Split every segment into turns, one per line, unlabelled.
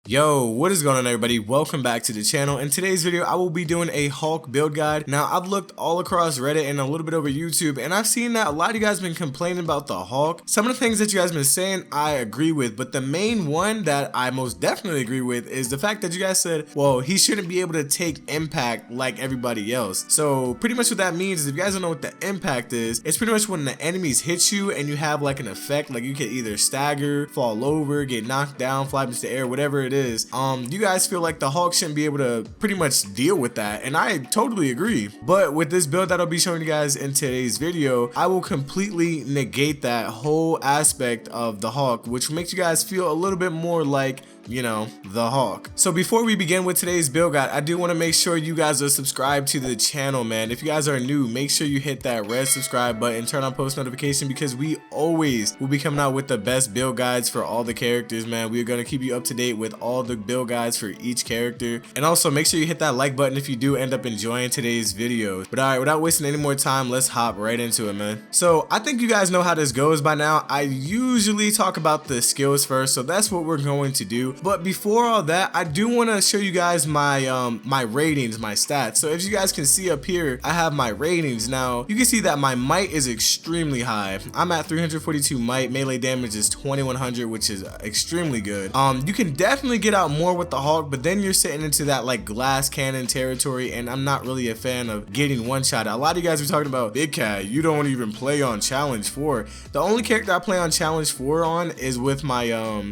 Yo, what is going on everybody? Welcome back to the channel. In today's video, I will be doing a Hulk build guide. Now, I've looked all across Reddit and a little bit over YouTube, and I've seen that a lot of you guys have been complaining about the Hulk. Some of the things that you guys have been saying, I agree with, but the main one that I most definitely agree with is the fact that you guys said, well, he shouldn't be able to take impact like everybody else. So pretty much what that means is if you guys don't know what the impact is, it's pretty much when the enemies hit you and you have like an effect, like you can either stagger, fall over, get knocked down, fly into the air, whatever it is. You guys feel like the Hulk shouldn't be able to pretty much deal with that, and I totally agree. But with this build that I'll be showing you guys in today's video, I will completely negate that whole aspect of the Hulk, which makes you guys feel a little bit more like, you know, the Hulk. So before we begin with today's build guide, I do want to make sure you guys are subscribed to the channel, man. If you guys are new, make sure you hit that red subscribe button, turn on post notification, because we always will be coming out with the best build guides for all the characters, man. We're going to keep you up to date with all the build guides for each character. And also make sure you hit that like button if you do end up enjoying today's video. But alright, without wasting any more time, let's hop right into it, man. So I think you guys know how this goes by now. I usually talk about the skills first, so that's what we're going to do. But before all that, I do want to show you guys my my ratings, my stats. So if you guys can see up here, I have my ratings. Now you can see that my might is extremely high. I'm at 342 might. Melee damage is 2100, which is extremely good. You can definitely get out more with the Hulk, but then you're sitting into that like glass cannon territory, and I'm not really a fan of getting one shot. A lot of you guys are talking about, Big Cat, you don't even play on challenge 4. The only character I play on challenge 4 on is with my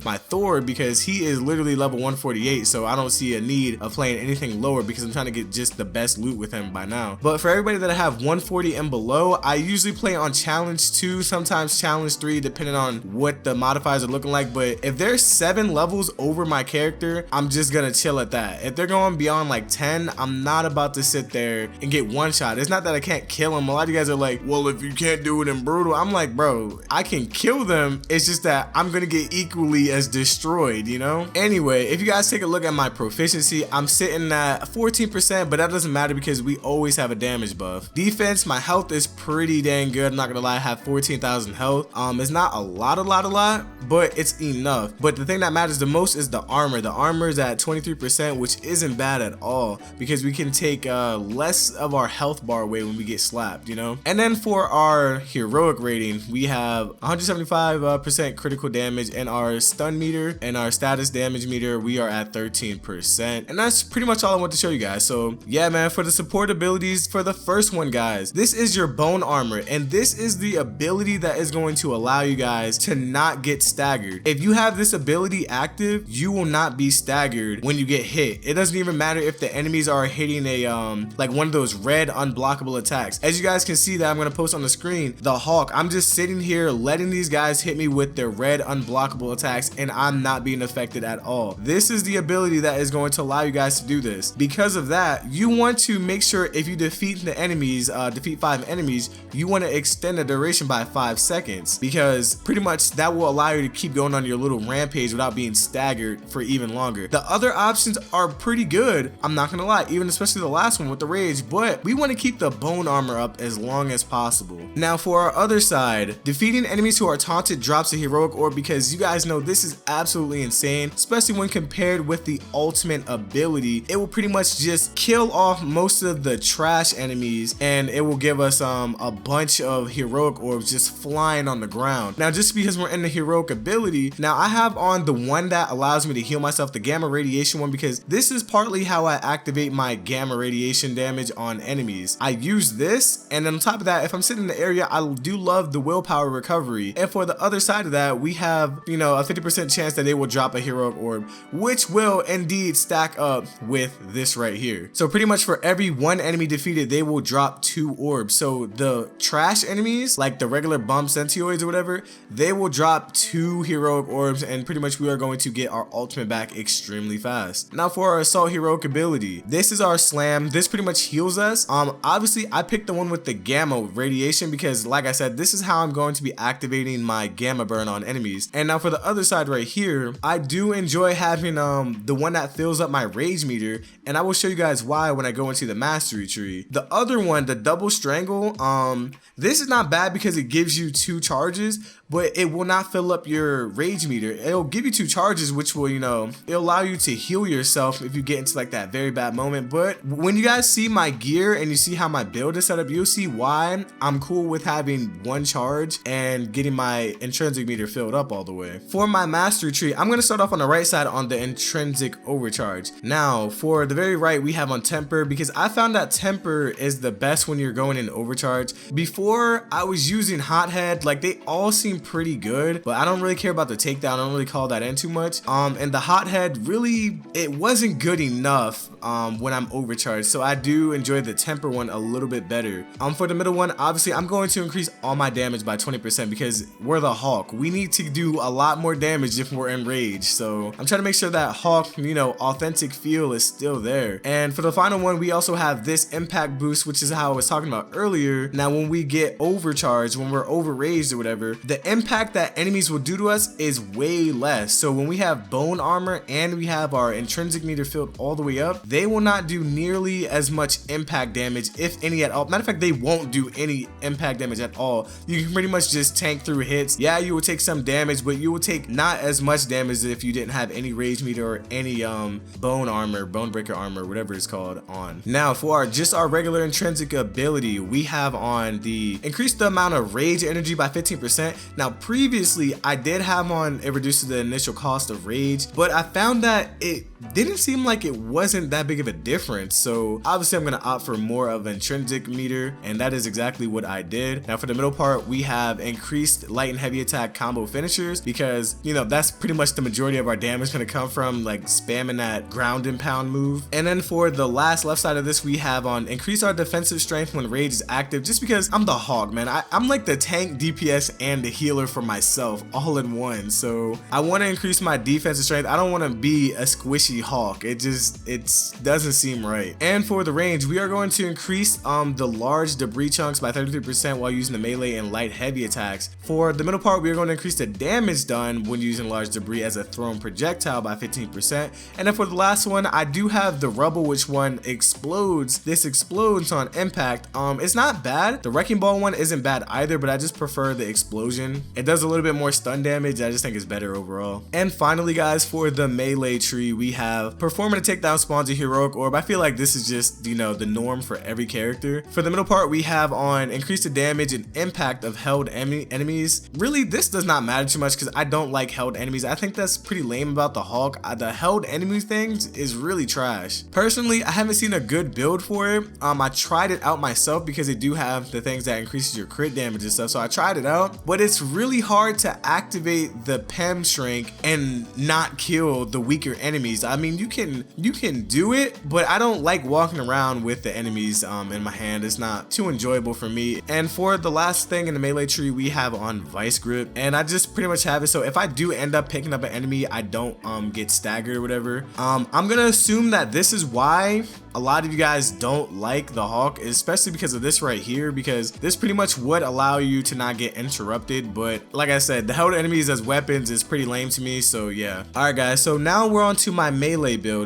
my Thor, because he is literally level 148, so I don't see a need of playing anything lower because I'm trying to get just the best loot with him by now. But for everybody that I have 140 and below, I usually play on challenge 2, sometimes challenge 3, depending on what the modifiers are looking like. But if they're 7 levels over my character, I'm just gonna chill at that. If they're going beyond like 10, I'm not about to sit there and get one shot. It's not that I can't kill them. A lot of you guys are like, well, if you can't do it in brutal, I'm like, bro, I can kill them. It's just that I'm gonna get equally as destroyed, you know? Anyway, if you guys take a look at my proficiency, I'm sitting at 14%, but that doesn't matter because we always have a damage buff. Defense, my health is pretty dang good. I'm not gonna lie, I have 14,000 health. It's not a lot, but it's enough. But the thing that matters the most is the armor. The armor is at 23%, which isn't bad at all because we can take less of our health bar away when we get slapped, you know? And then for our heroic rating, we have 175% critical damage, and our stun meter and our status damage meter, we are at 13%. And that's pretty much all I want to show you guys. So yeah, man, for the support abilities, for the first one, guys, this is your bone armor, and this is the ability that is going to allow you guys to not get staggered. If you have this ability active, you will not be staggered when you get hit. It doesn't even matter if the enemies are hitting a like one of those red unblockable attacks. As you guys can see that I'm going to post on the screen, the Hulk, I'm just sitting here letting these guys hit me with their red unblockable attacks, and I'm not being affected at all. This is the ability that is going to allow you guys to do this. Because of that, you want to make sure if you defeat the enemies, defeat 5 enemies, you want to extend the duration by 5 seconds, because pretty much that will allow you to keep going on your little rampage without being staggered for even longer. The other options are pretty good, I'm not gonna lie, even especially the last one with the rage, but we want to keep the bone armor up as long as possible. Now for our other side, defeating enemies who are taunted drops a heroic orb, because you guys know this is absolutely insane, especially when compared with the ultimate ability. It will pretty much just kill off most of the trash enemies, and it will give us a bunch of heroic orbs just flying on the ground. Now just because we're in the heroic ability, now I have on the one that allows me to heal myself, the gamma radiation one, because this is partly how I activate my gamma radiation damage on enemies. I use this, and on top of that, if I'm sitting in the area, I do love the willpower recovery. And for the other side of that, we have, you know, a 50% chance that they will drop a heroic orb, which will indeed stack up with this right here. So pretty much for every 1 enemy defeated, they will drop 2 orbs. So the trash enemies, like the regular bum centioids or whatever, they will drop 2 heroic orbs, and pretty much we are going to get our ultimate back extremely fast. Now for our assault heroic ability, this is our slam. This pretty much heals us. Obviously I picked the one with the gamma radiation because, like I said, this is how I'm going to be activating my gamma burn on enemies. And now for the other side right here, I do do enjoy having the one that fills up my rage meter, and I will show you guys why when I go into the mastery tree. The other one, the double strangle, this is not bad because it gives you 2 charges, but it will not fill up your rage meter. It'll give you 2 charges, which will, you know, it'll allow you to heal yourself if you get into like that very bad moment. But when you guys see my gear and you see how my build is set up, you'll see why I'm cool with having 1 charge and getting my intrinsic meter filled up all the way. For my mastery tree, I'm gonna start off on the right side on the intrinsic overcharge. Now, for the very right, we have on temper, because I found that temper is the best when you're going in overcharge. Before, I was using hothead, like they all seem pretty good, but I don't really care about the takedown. I don't really call that in too much. And the hothead, really, it wasn't good enough when I'm overcharged, so I do enjoy the temper one a little bit better. For the middle one, obviously I'm going to increase all my damage by 20% because we're the Hawk. We need to do a lot more damage if we're in rage, so I'm trying to make sure that Hawk, you know, authentic feel is still there. And for the final one, we also have this impact boost, which is how I was talking about earlier. Now when we get overcharged, when we're overraged or whatever, the impact that enemies will do to us is way less. So when we have bone armor and we have our intrinsic meter filled all the way up, they will not do nearly as much impact damage, if any at all. Matter of fact, they won't do any impact damage at all. You can pretty much just tank through hits. Yeah, you will take some damage, but you will take not as much damage as if you didn't have any rage meter or any bone armor, bone breaker armor, whatever it's called on. Now for just our regular intrinsic ability, we have on the increase the amount of rage energy by 15%. Now previously I did have on it reduces the initial cost of rage, but I found that it didn't seem like it wasn't that big of a difference. So obviously I'm gonna opt for more of intrinsic meter, and that is exactly what I did. Now for the middle part, we have increased light and heavy attack combo finishers, because you know that's pretty much the majority of our damage gonna come from like spamming that ground and pound move. And then for the last left side of this, we have on increase our defensive strength when rage is active, just because I'm the Hawk, man. I'm like the tank, DPS, and the healer for myself all in one. So I want to increase my defensive strength. I don't want to be a squishy Hawk. It doesn't seem right. And for the range, we are going to increase the large debris chunks by 33% while using the melee and light heavy attacks. For the middle part, we are going to increase the damage done when using large debris as a thrown projectile by 15%. And then for the last one, I do have the rubble, which one explodes. This explodes on impact. It's not bad. The wrecking ball one isn't bad either, but I just prefer the explosion. It does a little bit more stun damage. I just think it's better overall. And finally, guys, for the melee tree, we have performing a takedown spawns a heroic orb. I feel like this is just, you know, the norm for every character. For the middle part, we have on increase the damage and impact of held enemies. Really, this does not matter too much because I don't like held enemies. I think that's pretty lame about the Hawk. The held enemies things is really trash. Personally, I haven't seen a good build for it. I tried it out myself because they do have the things that increases your crit damage and stuff, so I tried it out, but it's really hard to activate the Pem shrink and not kill the weaker enemies. I mean, you can do it, but I don't like walking around with the enemies in my hand. It's not too enjoyable for me. And for the last thing in the melee tree, we have on vice grip, and I just pretty much have it so if I do end up picking up an enemy, I don't get staggered or whatever. I'm gonna assume that this is why a lot of you guys don't like the Hawk, especially because of this right here, because this pretty much would allow you to not get interrupted. But like I said, the held enemies as weapons is pretty lame to me, so yeah. Alright guys, so now we're on to my melee build.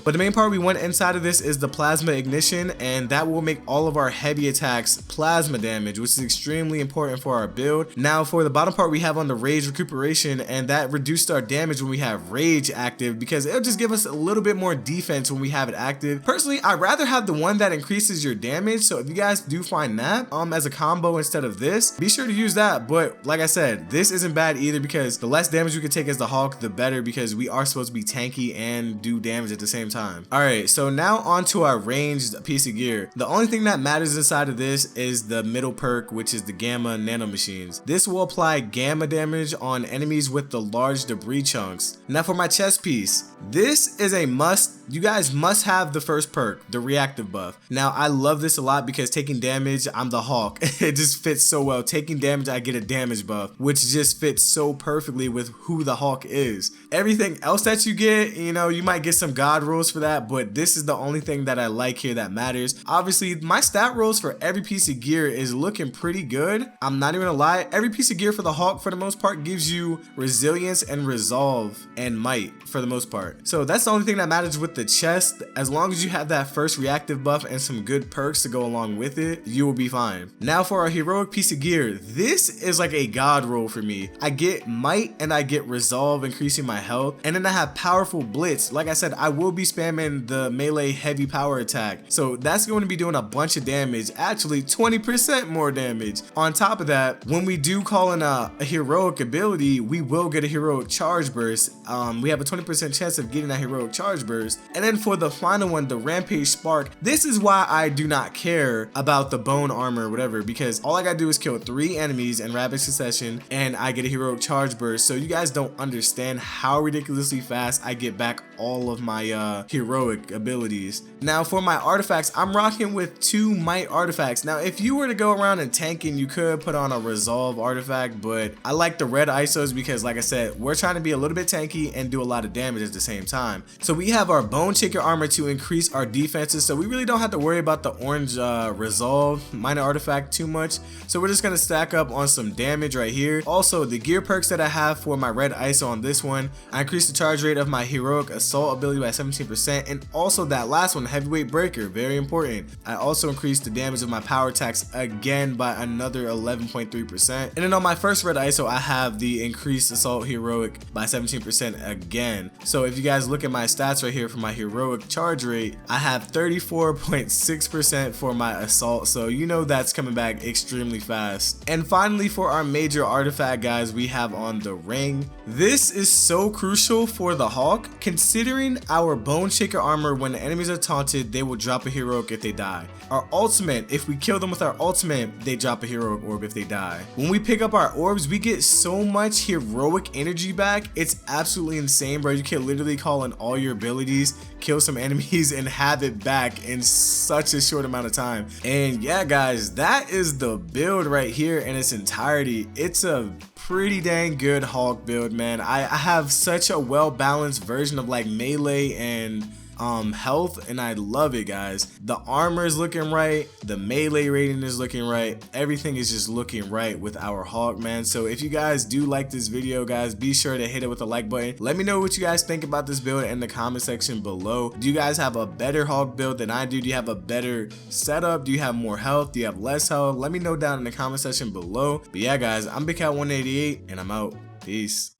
But the main part we want inside of this is the plasma ignition, and that will make all of our heavy attacks plasma damage, which is extremely important for our build. Now for the bottom part, we have on the rage recuperation, and that reduced our damage when we have rage active, because it'll just give us a little bit more defense when we have it active. Personally, I'd rather have the one that increases your damage, so if you guys do find that as a combo instead of this, be sure to use that. But like I said, this isn't bad either, because the less damage we can take as the Hawk, the better, because we are supposed to be tanky and do damage at the same time. Alright, so now on to our ranged piece of gear. The only thing that matters inside of this is the middle perk, which is the gamma nano machines. This will apply gamma damage on enemies with the large debris chunks. Now for my chest piece, This is a must. You guys must have the first perk, the reactive buff. Now, I love this a lot because taking damage, I'm the Hawk. It just fits so well. Taking damage, I get a damage buff, which just fits so perfectly with who the Hawk is. Everything else that you get, you know, you might get some god rolls for that, but this is the only thing that I like here that matters. Obviously, my stat rolls for every piece of gear is looking pretty good. I'm not even gonna lie. Every piece of gear for the Hawk, for the most part, gives you resilience and resolve and might for the most part. So that's the only thing that matters with the chest. As long as you have that first reactive buff and some good perks to go along with it, you will be fine. Now for our heroic piece of gear, this is like a god roll for me. I get might and I get resolve, increasing my health, and then I have powerful blitz. Like I said, I will be spamming the melee heavy power attack, so that's going to be doing a bunch of damage, actually 20% more damage. On top of that, when we do call in a heroic ability, we will get a heroic charge burst. We have a 20% chance of getting that heroic charge burst. And then for the final one, the rampage spark, this is why I do not care about the bone armor or whatever, because all I gotta do is kill 3 enemies in rapid succession and I get a heroic charge burst. So you guys don't understand how ridiculously fast I get back all of my heroic abilities. Now for my artifacts, I'm rocking with 2 might artifacts. Now if you were to go around and tanking, you could put on a resolve artifact, but I like the red ISOs because, like I said, we're trying to be a little bit tanky and do a lot of damage at the same time. So we have our bone shaker armor to increase our defenses, so we really don't have to worry about the orange resolve minor artifact too much. So we're just gonna stack up on some damage right here. Also, the gear perks that I have for my red ISO on this one, I increased the charge rate of my heroic assault ability by 17%, and also that last one, heavyweight breaker, very important. I also increased the damage of my power attacks again by another 11.3%. And then on my first red ISO, I have the increased assault heroic by 17% again. So if you guys look at my stats right here for my heroic charge rate, I have 34.6% for my assault, so you know that's coming back extremely fast. And finally, for our major artifact, guys, we have on the ring. This is so crucial for the Hawk, considering our bone shaker armor, when the enemies are taunted, they will drop a heroic if they die. Our ultimate, if we kill them with our ultimate, they drop a heroic orb if they die. When we pick up our orbs, we get so much heroic energy back. It's absolutely insane, bro. You can literally call in all your abilities, kill some enemies, and have it back in such a short amount of time. And yeah, guys, that is the build right here in its entirety. It's a pretty dang good Hawk build, man. I have such a well-balanced version of like melee and health, and I love it, guys. The armor is looking right, the melee rating is looking right, everything is just looking right with our Hawk, man. So if you guys do like this video, guys, be sure to hit it with a like button. Let me know what you guys think about this build in the comment section below. Do you guys have a better Hawk build than I do? Do you have a better setup? Do you have more health? Do you have less health? Let me know down in the comment section below. But yeah, guys, I'm Big Cat 188 and I'm out. Peace.